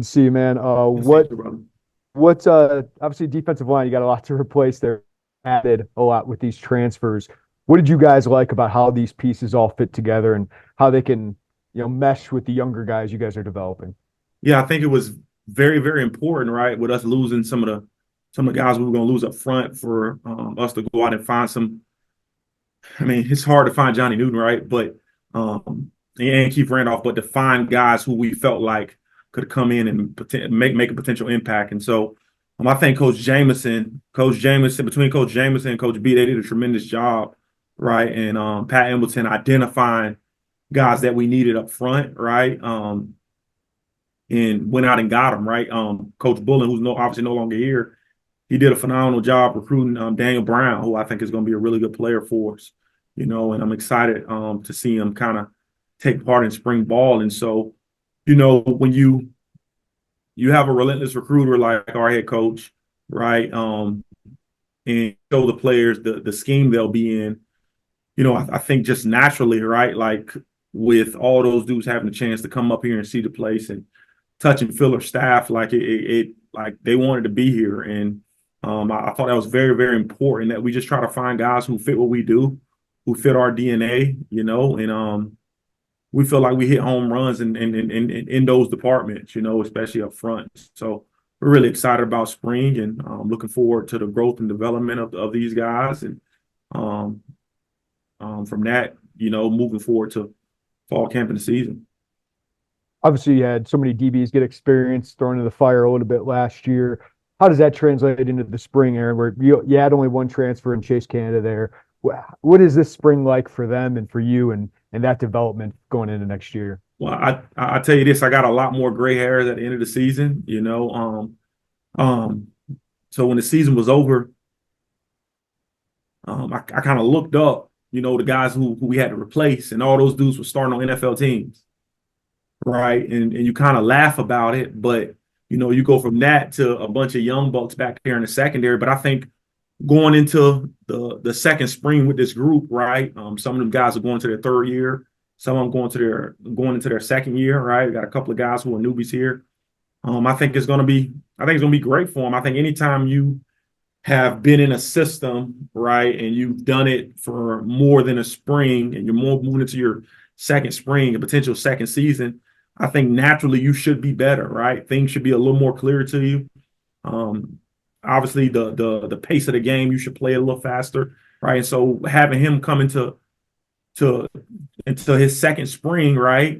See you, man. Good seeing you, brother. What's obviously defensive line, you got a lot to replace there. Added a lot with these transfers. What did you guys like about how these pieces all fit together and how they can, mesh with the younger guys you guys are developing? Yeah, I think it was very, very important, right, with us losing some of the guys we were going to lose up front for us to go out and find some. I mean, it's hard to find Johnny Newton, right? But and Keith Randolph, but to find guys who we felt like could come in and make a potential impact. And so I think Coach Jameson, between Coach Jameson and Coach B, they did a tremendous job, right? And Pat Embleton identifying guys that we needed up front, right? And went out and got them, right? Coach Bullen, who's obviously no longer here, he did a phenomenal job recruiting Daniel Brown, who I think is going to be a really good player for us, and I'm excited to see him kind of take part in spring ball. And so, when you have a relentless recruiter like our head coach, right, and show the players the scheme they'll be in, I think just naturally, right, like with all those dudes having a chance to come up here and see the place and touch and feel our staff, like like they wanted to be here. And I thought that was very, very important that we just try to find guys who fit what we do, who fit our DNA, and we feel like we hit home runs in those departments, especially up front. So we're really excited about spring and looking forward to the growth and development of these guys. And um, from that, moving forward to fall camp in the season. Obviously, you had so many DBs get experience thrown into the fire a little bit last year. How does that translate into the spring, Aaron, where you had only one transfer in Chase Canada there? What is this spring like for them and for you and that development going into next year? Well, I tell you this, I got a lot more gray hairs at the end of the season, so when the season was over, I kind of looked up, the guys who we had to replace, and all those dudes were starting on NFL teams, right? And you kind of laugh about it, but you go from that to a bunch of young bucks back there in the secondary. But I think going into the second spring with this group, right? Some of them guys are going to their third year, some of them going into their second year, right? We got a couple of guys who are newbies here. I think it's gonna be great for them. I think anytime you have been in a system, right, and you've done it for more than a spring, and you're more moving into your second spring, a potential second season, I think naturally you should be better, right? Things should be a little more clear to you. Um, Obviously, the pace of the game you should play a little faster, right? And so having him come to into his second spring, right,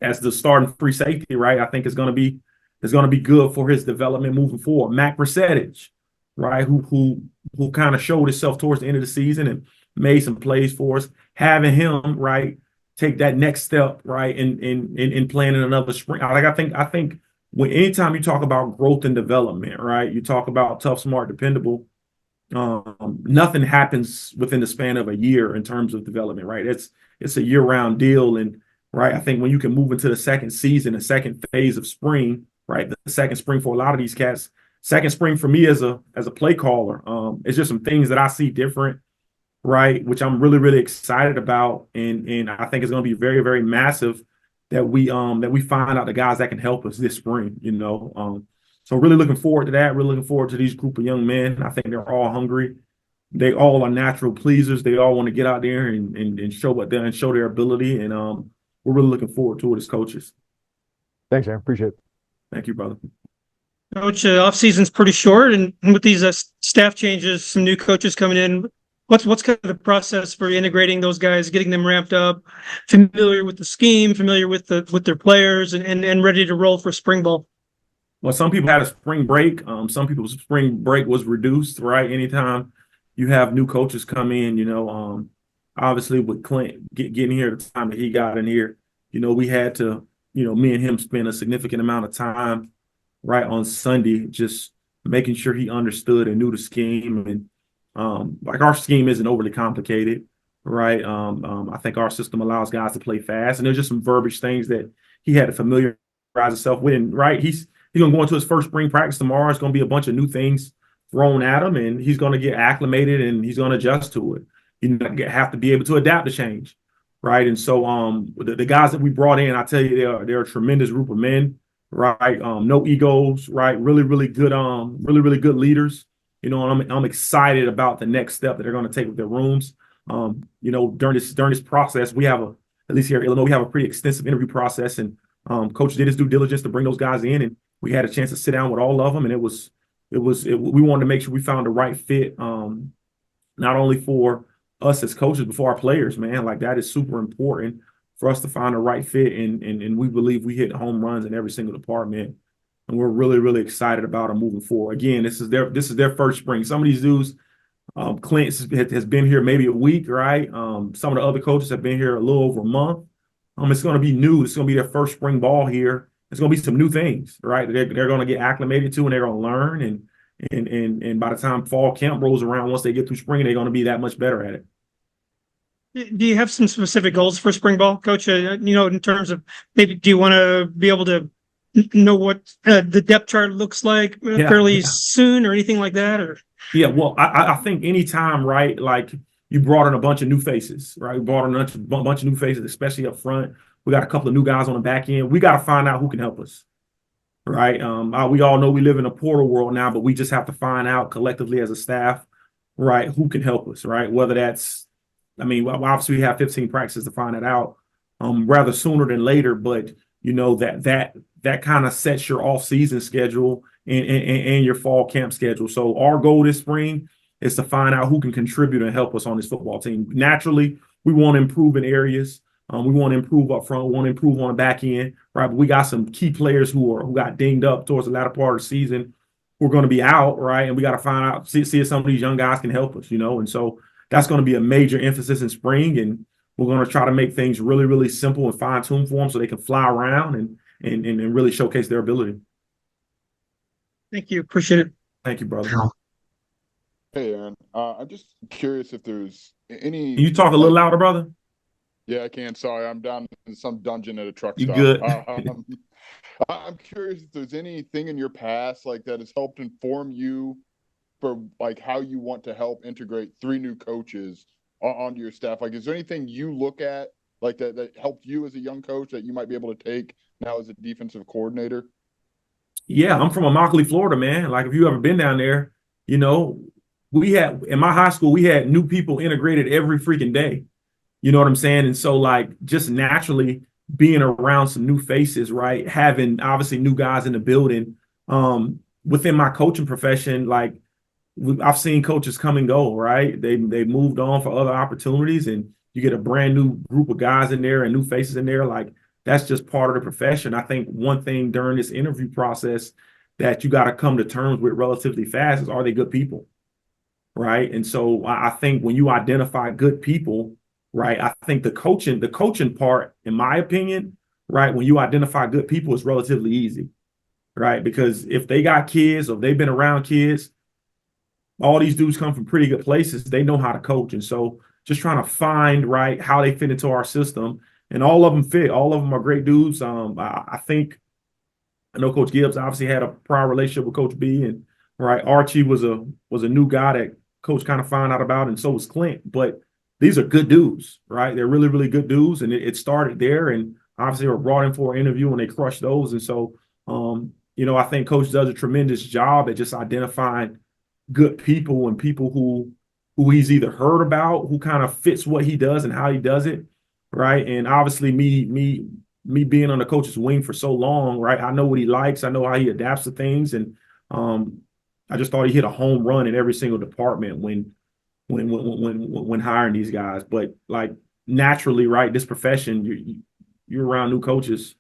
as the starting free safety, right, I think is going to be good for his development moving forward. Mac Percentage, right, who kind of showed himself towards the end of the season and made some plays for us. Having him, right, take that next step, right, in playing in another spring. I think when anytime you talk about growth and development, right, you talk about tough, smart, dependable. Nothing happens within the span of a year in terms of development, right? It's a year-round deal, and right, I think when you can move into the second season, the second phase of spring, right, the second spring for a lot of these cats, second spring for me as a play caller, it's just some things that I see different, right, which I'm really, really excited about, and I think it's going to be very, very massive that we find out the guys that can help us this spring. So really looking forward to that. Really looking forward to these group of young men. I think they're all hungry. They all are natural pleasers. They all want to get out there and show show their ability. And we're really looking forward to it as coaches. Thanks, Aaron. Appreciate it. Thank you, brother. Coach, off season's pretty short, and with these staff changes, some new coaches coming in. What's kind of the process for integrating those guys, getting them ramped up, familiar with the scheme, familiar with their players, and ready to roll for spring ball? Well, some people had a spring break. Some people's spring break was reduced, right? Anytime you have new coaches come in, obviously with Clint getting here at the time that he got in here, we had to, me and him spend a significant amount of time right on Sunday, just making sure he understood and knew the scheme. And like our scheme isn't overly complicated, right? I think our system allows guys to play fast, and there's just some verbiage things that he had to familiarize himself with. And right, he's gonna go into his first spring practice tomorrow. It's gonna be a bunch of new things thrown at him, and he's gonna get acclimated and he's gonna adjust to it. You have to be able to adapt to change, right? And so the guys that we brought in, I tell you, they're a tremendous group of men. right? No egos, right? Really good leaders. You know, and I'm excited about the next step that they're going to take with their rooms. You know, during this process, we have at least here in Illinois, we have a pretty extensive interview process, and Coach did his due diligence to bring those guys in, and we had a chance to sit down with all of them, and we wanted to make sure we found the right fit, not only for us as coaches, but for our players, man. Like, that is super important for us to find the right fit, and we believe we hit home runs in every single department. And we're really excited about them moving forward. Again, this is their first spring. Some of these dudes, Clint has been here maybe a week, right? Some of the other coaches have been here a little over a month. It's going to be new. It's going to be their first spring ball here. It's going to be some new things, right? They're going to get acclimated to, and they're going to learn. And by the time fall camp rolls around, once they get through spring, they're going to be that much better at it. Do you have some specific goals for spring ball, Coach? You know, in terms of maybe, do you want to be able to know what the depth chart looks like fairly soon, or anything like that? Or well, I think anytime, right, like you brought in a bunch of new faces, right? We brought in a bunch of new faces, especially up front. We got a couple of new guys on the back end. We got to find out who can help us, right? We all know we live in a portal world now, but we just have to find out collectively as a staff, right, who can help us, right? Whether that's, I mean, obviously we have 15 practices to find it out, rather sooner than later, but you know that kind of sets your off-season schedule and your fall camp schedule. So our goal this spring is to find out who can contribute and help us on this football team. Naturally, we want to improve in areas. We want to improve up front. We want to improve on the back end, right? But we got some key players who got dinged up towards the latter part of the season. We're going to be out, right? And we got to find out, see if some of these young guys can help us, you know. And so that's going to be a major emphasis in spring, and we're going to try to make things really simple and fine-tuned for them so they can fly around and really showcase their ability. Thank you. Appreciate it. Thank you, brother. Hey, Aaron. I'm just curious if there's any. Can you talk a little louder, brother? Yeah, I can. Sorry, I'm down in some dungeon at a truck You stop. good? I'm curious if there's anything in your past like that has helped inform you for like how you want to help integrate 3 new coaches onto your staff. Like, is there anything you look at like that helped you as a young coach that you might be able to take now as a defensive coordinator? Yeah, I'm from Immokalee, Florida, man. Like, if you ever been down there, you know, we had in my high school, we had new people integrated every freaking day. You know what I'm saying? And so, like, just naturally being around some new faces, right? Having obviously new guys in the building. Within my coaching profession, like, I've seen coaches come and go, right? They moved on for other opportunities, and you get a brand new group of guys in there and new faces in there. Like, that's just part of the profession. I think one thing during this interview process that you got to come to terms with relatively fast is, are they good people, right? And so I think when you identify good people, right, I think the coaching part, in my opinion, right, when you identify good people, is relatively easy, right? Because if they got kids or they've been around kids, all these dudes come from pretty good places. They know how to coach. And so just trying to find, right, how they fit into our system. And all of them fit. All of them are great dudes. I think, I know Coach Gibbs obviously had a prior relationship with Coach B, and right, Archie was a new guy that Coach kind of found out about, and so was Clint. But these are good dudes, right? They're really good dudes, and it started there. And obviously, they were brought in for an interview, and they crushed those. And so, you know, I think Coach does a tremendous job at just identifying good people and people who he's either heard about, who kind of fits what he does and how he does it. Right. And obviously me being on the coach's wing for so long, right, I know what he likes. I know how he adapts to things. And I just thought he hit a home run in every single department when hiring these guys. But like, naturally, right, this profession, you're around new coaches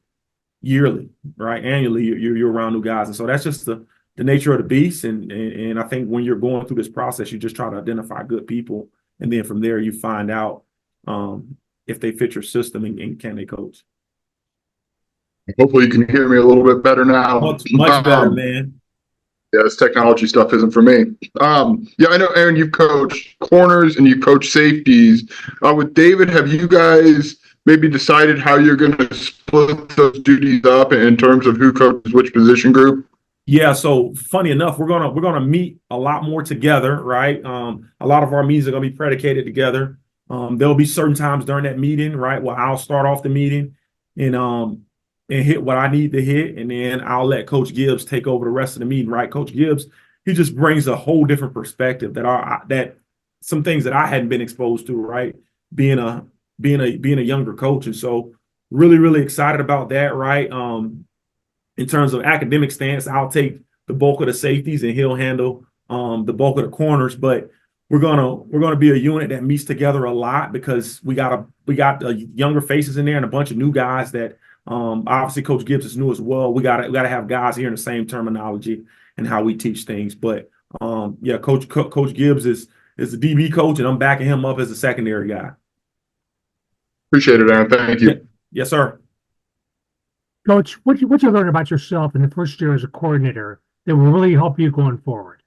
yearly, right? Annually, you're around new guys. And so that's just the nature of the beast. And I think when you're going through this process, you just try to identify good people. And then from there, you find out if they fit your system and can they coach. Hopefully you can hear me a little bit better now. Much better, man. Yeah, this technology stuff isn't for me. Yeah, I know, Aaron, you've coached corners and you've coached safeties. With David, have you guys maybe decided how you're going to split those duties up in terms of who coaches which position group? Yeah, so funny enough, we're gonna meet a lot more together, right? A lot of our meetings are gonna be predicated together. There'll be certain times during that meeting, right, where I'll start off the meeting, and and hit what I need to hit, and then I'll let Coach Gibbs take over the rest of the meeting, right? Coach Gibbs, he just brings a whole different perspective that some things that I hadn't been exposed to, right? Being a younger coach. And so really, really excited about that, right? In terms of academic stance, I'll take the bulk of the safeties and he'll handle the bulk of the corners. But we're gonna be a unit that meets together a lot because we got younger faces in there and a bunch of new guys that obviously Coach Gibbs is new as well. We gotta have guys here in the same terminology and how we teach things. But yeah, Coach Gibbs is the DB coach, and I'm backing him up as a secondary guy. Appreciate it, Aaron. Thank you. Yes, sir. Coach, what you learn about yourself in the first year as a coordinator that will really help you going forward?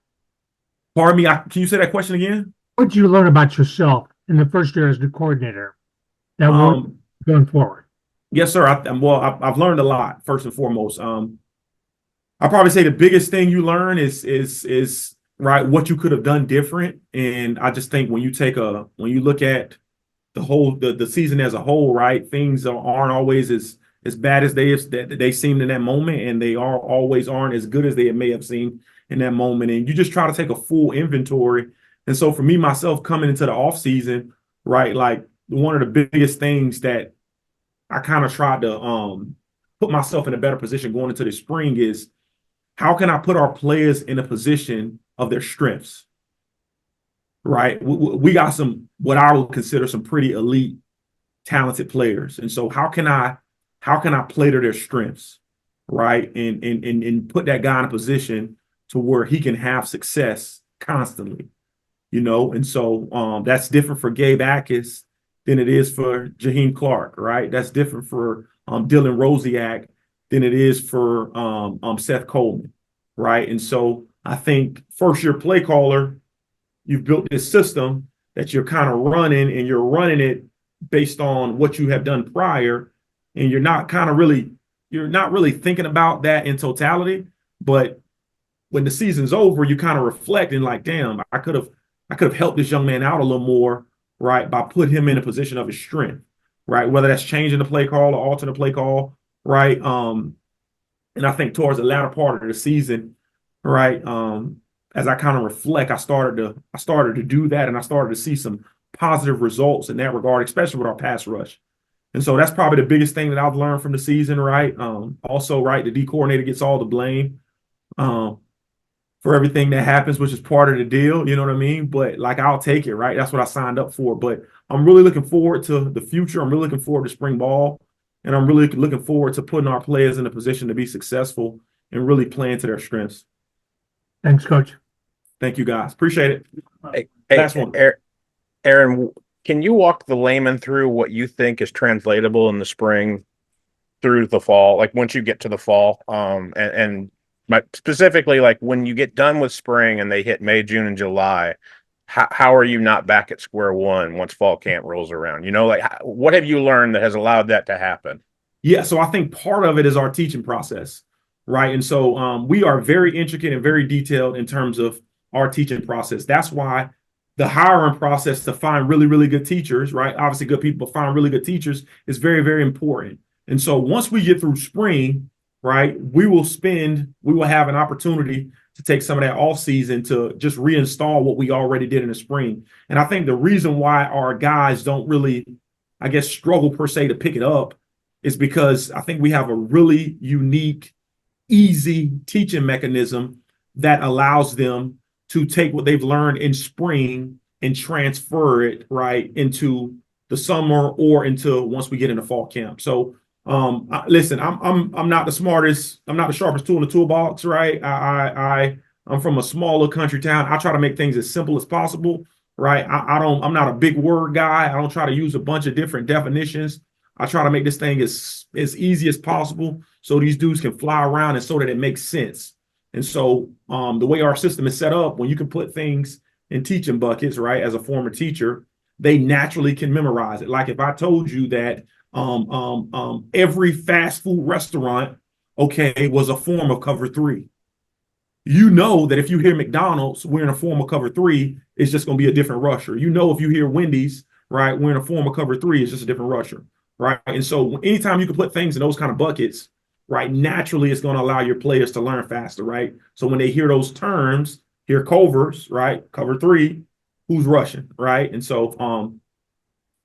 Pardon me, can you say that question again? What did you learn about yourself in the first year as the coordinator that will going forward? Yes, sir. I've learned a lot, first and foremost. I'll probably say the biggest thing you learn is right what you could have done different. And I just think when you look at the season as a whole, right, things aren't always as bad as they seemed in that moment, and they aren't as good as they may have seemed in that moment. And you just try to take a full inventory. And so for me, myself, coming into the off season, right, like one of the biggest things that I kind of tried to put myself in a better position going into the spring is how can I put our players in a position of their strengths, right? We got some, what I would consider some pretty elite, talented players. And so how can I play to their strengths, right? And put that guy in a position to where he can have success constantly, And so that's different for Gabe Akis than it is for Jaheim Clark, right? That's different for Dylan Rosiak than it is for Seth Coleman, right? And so I think first-year play caller, you've built this system that you're kind of running, and you're running it based on what you have done prior, and you're not really thinking about that in totality. But when the season's over, you kind of reflect and like, damn, I could have helped this young man out a little more, right, by putting him in a position of his strength, right? Whether that's changing the play call or altering the play call, right? And I think towards the latter part of the season, right, as I kind of reflect, I started to do that, and I started to see some positive results in that regard, especially with our pass rush. And so that's probably the biggest thing that I've learned from the season, right? Also, right, the D coordinator gets all the blame for everything that happens, which is part of the deal, you know what I mean? But like, I'll take it, right? That's what I signed up for. But I'm really looking forward to the future. I'm really looking forward to spring ball, and I'm really looking forward to putting our players in a position to be successful and really playing to their strengths. Thanks, Coach. Thank you, guys. Appreciate it. Last one. Aaron, can you walk the layman through what you think is translatable in the spring through the fall, like once you get to the fall, and specifically, like when you get done with spring and they hit May, June, and July, how are you not back at square one once fall camp rolls around? Like what have you learned that has allowed that to happen? Yeah, so I think part of it is our teaching process, right? And so we are very intricate and very detailed in terms of our teaching process. That's why the hiring process to find really, really good teachers, right? Obviously good people, but find really good teachers is very, very important. And so once we get through spring, right, we will have an opportunity to take some of that off season to just reinstall what we already did in the spring. And I think the reason why our guys don't really, I guess, struggle per se to pick it up is because I think we have a really unique, easy teaching mechanism that allows them to take what they've learned in spring and transfer it right into the summer or into once we get into fall camp. So listen, I'm not the smartest, I'm not the sharpest tool in the toolbox, right? I'm from a smaller country town. I try to make things as simple as possible, right? I'm not a big word guy. I don't try to use a bunch of different definitions. I try to make this thing as easy as possible so these dudes can fly around and so that it makes sense. And so the way our system is set up, when you can put things in teaching buckets, right, as a former teacher, they naturally can memorize it. Like if I told you that every fast food restaurant, okay, was a form of cover three, that if you hear McDonald's, we're in a form of cover three, it's just going to be a different rusher. If you hear Wendy's, right, we're in a form of cover three, it's just a different rusher, right? And so anytime you can put things in those kind of buckets, right, naturally it's going to allow your players to learn faster, right? So when they hear those terms, hear covers, right, cover three, who's rushing, right? And so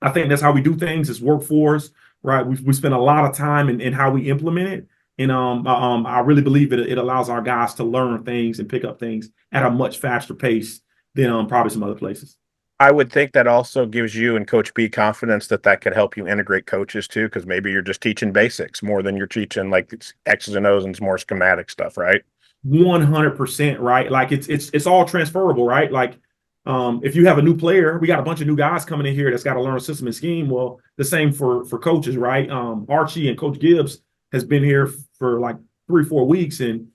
I think that's how we do things. It's work for us, right? We spend a lot of time in how we implement it. And I really believe it allows our guys to learn things and pick up things at a much faster pace than probably some other places. I would think that also gives you and Coach B confidence that that could help you integrate coaches too, because maybe you're just teaching basics more than you're teaching like it's X's and O's and it's more schematic stuff, right? 100%, right? Like it's all transferable, right? Like if you have a new player, we got a bunch of new guys coming in here that's got to learn a system and scheme. Well, the same for coaches, right? Archie and Coach Gibbs has been here for like 3-4 weeks, and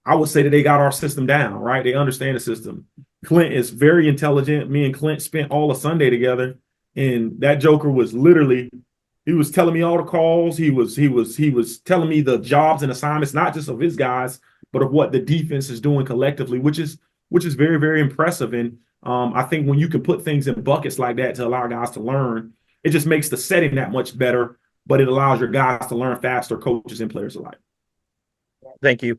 I would say that they got our system down, right? They understand the system. Clint is very intelligent. Me and Clint spent all of Sunday together, and that joker was literally, he was telling me all the calls. He was telling me the jobs and assignments, not just of his guys, but of what the defense is doing collectively, which is very, very impressive. And I think when you can put things in buckets like that to allow guys to learn, it just makes the setting that much better, but it allows your guys to learn faster, coaches and players alike. Thank you.